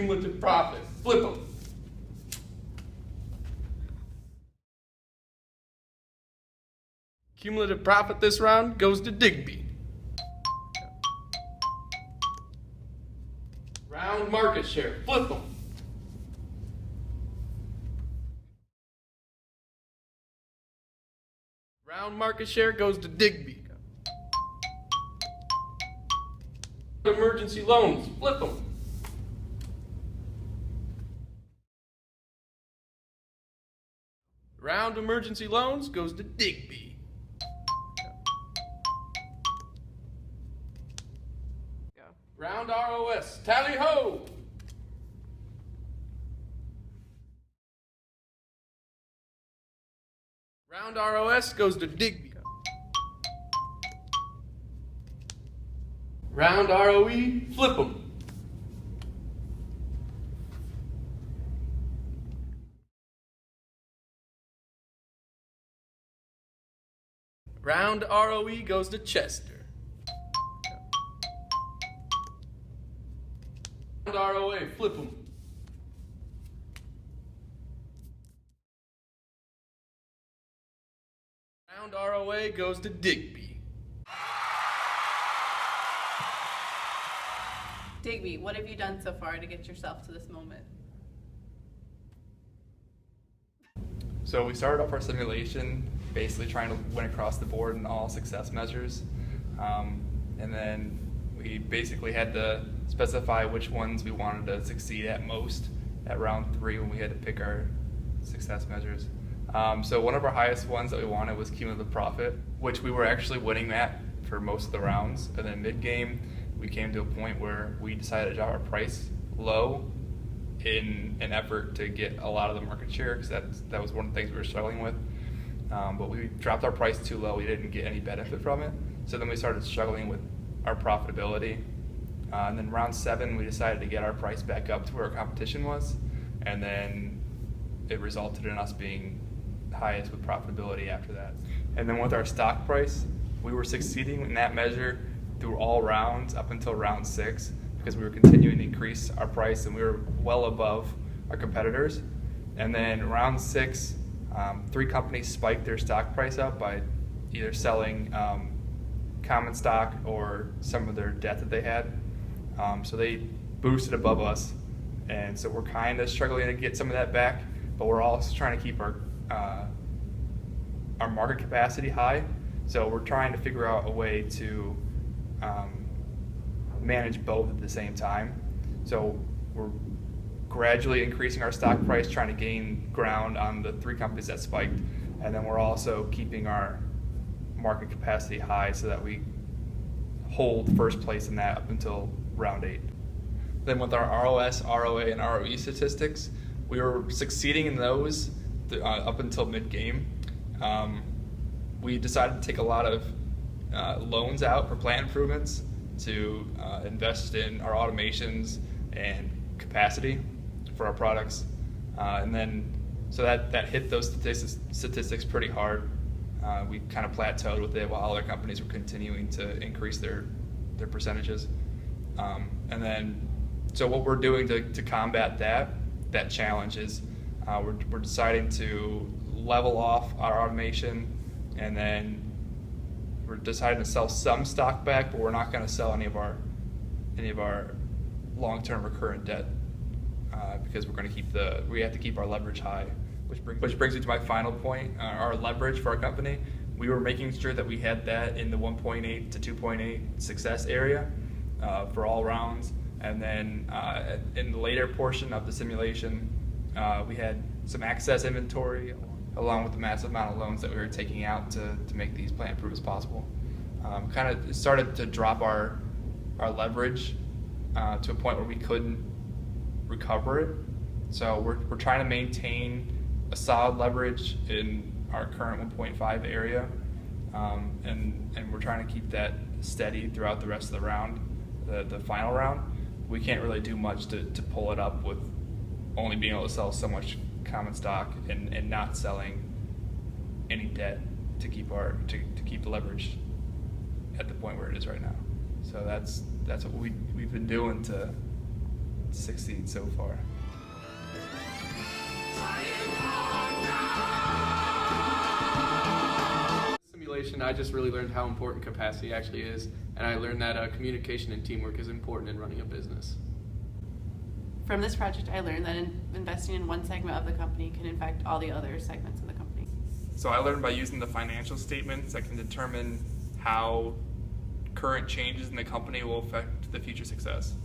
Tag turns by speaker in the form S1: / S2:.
S1: cumulative profit. Flip them. Cumulative profit this round goes to Digby. Round market share. Flip them. Round market share goes to Digby. Emergency loans. Flip them. Round emergency loans goes to Digby. Round ROS. Tally ho! Round ROS goes to Digby. Round ROE, flip them. Round ROE goes to Chester. Round ROA, flip them. Round ROA goes to Digby.
S2: Digby, what have you done so far to get yourself to this moment?
S3: So we started off our simulation basically trying to win across the board in all success measures. And then we basically had to specify which ones we wanted to succeed at most at round 3 when we had to pick our success measures. So one of our highest ones that we wanted was cumulative profit, which we were actually winning at for most of the rounds. And then mid-game, we came to a point where we decided to drop our price low in an effort to get a lot of the market share, because that was one of the things we were struggling with. But we dropped our price too low, we didn't get any benefit from it. So then we started struggling with our profitability. And then round 7, we decided to get our price back up to where our competition was. And then it resulted in us being highest with profitability after that. And then with our stock price, we were succeeding in that measure through all rounds up until round 6, because we were continuing to increase our price and we were well above our competitors. And then round 6, 3 companies spiked their stock price up by either selling common stock or some of their debt that they had. So they boosted above us, and so we're kind of struggling to get some of that back, but we're also trying to keep our market capacity high. So we're trying to figure out a way to manage both at the same time. So we're gradually increasing our stock price, trying to gain ground on the 3 companies that spiked, and then we're also keeping our market capacity high so that we hold first place in that up until round 8. Then with our ROS, ROA, and ROE statistics, we were succeeding in those up until mid-game. We decided to take a lot of loans out for plant improvements to invest in our automations and capacity for our products. And then, so that hit those statistics pretty hard. We kind of plateaued with it while other companies were continuing to increase their percentages. And then, so what we're doing to combat that challenge is we're deciding to level off our automation, and then we're deciding to sell some stock back, but we're not going to sell any of our long-term recurrent debt because we're going to we have to keep our leverage high. Which brings me to my final point, our leverage for our company. We were making sure that we had that in the 1.8 to 2.8 success area for all rounds. And then in the later portion of the simulation, we had some excess inventory along with the massive amount of loans that we were taking out to make these plant improvements possible. Kind of started to drop our leverage to a point where we couldn't recover it. So we're trying to maintain a solid leverage in our current 1.5 area, and we're trying to keep that steady throughout the rest of the round, the final round. We can't really do much to pull it up with only being able to sell so much common stock and not selling any debt to keep the leverage at the point where it is right now. So that's what we've been doing to succeed so far.
S1: Simulation, I just really learned how important capacity actually is, and I learned that communication and teamwork is important in running a business.
S2: From this project, I learned that investing in one segment of the company can affect all the other segments of the company.
S3: So I learned by using the financial statements, I can determine how current changes in the company will affect the future success.